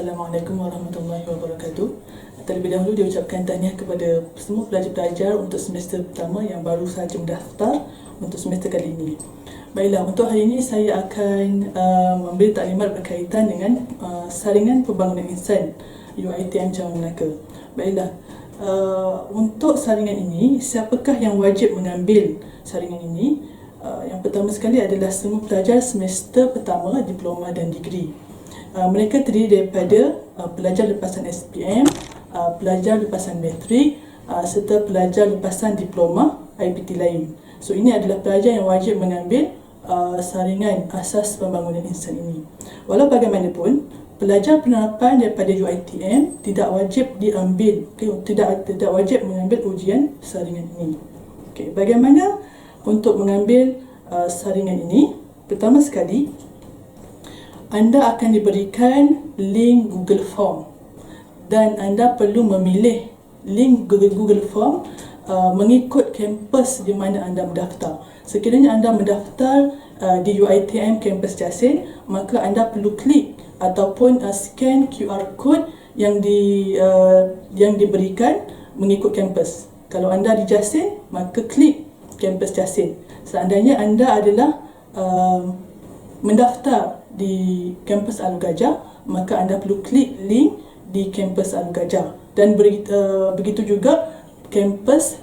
Assalamualaikum warahmatullahi wabarakatuh. Terlebih dahulu diucapkan tahniah kepada semua pelajar-pelajar untuk semester pertama yang baru sahaja mendaftar untuk semester kali ini. Baiklah, untuk hari ini saya akan memberi taklimat berkaitan dengan saringan pembangunan insan UiTM Cabang Melaka. Baiklah, untuk saringan ini, siapakah yang wajib mengambil saringan ini? Yang pertama sekali adalah semua pelajar semester pertama diploma dan degree. Mereka terdiri daripada pelajar lepasan SPM, pelajar lepasan matrik, serta pelajar lepasan diploma IPT lain. So ini adalah pelajar yang wajib mengambil saringan asas pembangunan insan ini. Walau bagaimanapun, pelajar penerapan daripada UiTM tidak wajib diambil, tidak wajib mengambil ujian saringan ini. Bagaimana untuk mengambil saringan ini? Pertama sekali, anda akan diberikan link Google Form dan anda perlu memilih link Google Form mengikut kampus di mana anda mendaftar. Sekiranya anda mendaftar di UiTM Kampus Jasin, maka anda perlu klik ataupun scan QR code yang diberikan mengikut kampus. Kalau anda di Jasin, maka klik Kampus Jasin. Seandainya anda adalah mendaftar di kampus Alor Gajah, maka anda perlu klik link di kampus Alor Gajah, dan begitu juga kampus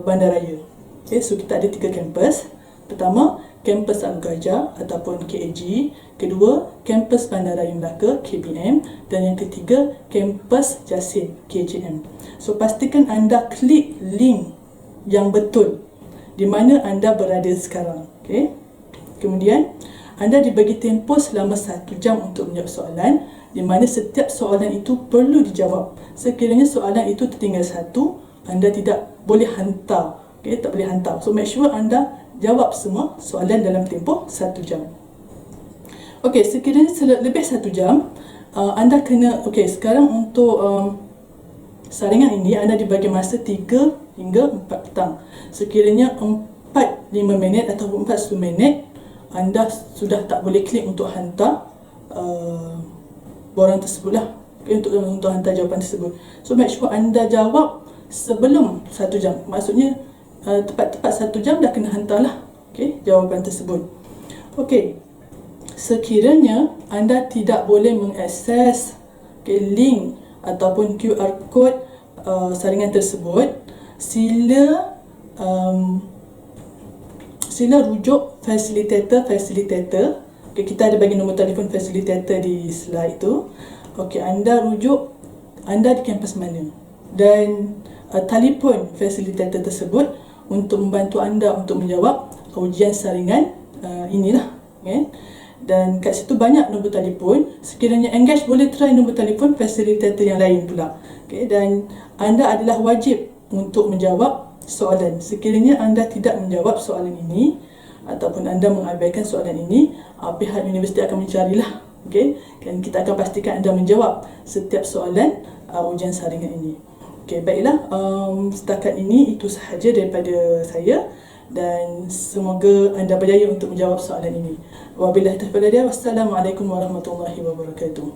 Bandaraya. So kita ada 3 kampus. Pertama, kampus Alor Gajah ataupun KAG. Kedua, kampus Bandaraya Melaka KBM, dan yang ketiga, kampus Jasin KJM. So pastikan anda klik link yang betul di mana anda berada sekarang. Kemudian anda dibagi tempoh selama 1 jam untuk menjawab soalan, di mana setiap soalan itu perlu dijawab. Sekiranya soalan itu tertinggal satu, anda tidak boleh hantar. Tak boleh hantar. So make sure anda jawab semua soalan dalam tempoh 1 jam. Sekiranya lebih 1 jam, anda kena, sekarang untuk saringan ini anda dibagi masa 3 hingga 4 petang. Sekiranya 45 minit atau 40 minit, anda sudah tak boleh klik untuk hantar borang tersebut lah, untuk hantar jawapan tersebut. So make sure anda jawab sebelum 1 jam. Maksudnya tepat-tepat 1 jam dah kena hantar lah jawapan tersebut. Sekiranya anda tidak boleh mengakses link ataupun QR code saringan tersebut, sila rujuk fasilitator. Kita ada bagi nombor telefon fasilitator di slide tu. Anda rujuk anda di kampus mana, dan telefon fasilitator tersebut untuk membantu anda untuk menjawab ujian saringan inilah. Dan kat situ banyak nombor telefon. Sekiranya engage, boleh try nombor telefon fasilitator yang lain pula. Dan anda adalah wajib untuk menjawab soalan. Sekiranya anda tidak menjawab soalan ini ataupun anda mengabaikan soalan ini, pihak universiti akan mencarilah. Dan kita akan pastikan anda menjawab setiap soalan ujian saringan ini. Baiklah, setakat ini itu sahaja daripada saya, dan semoga anda berjaya untuk menjawab soalan ini. Wabillahi taufiq wal hidayah. Wassalamualaikum warahmatullahi wabarakatuh.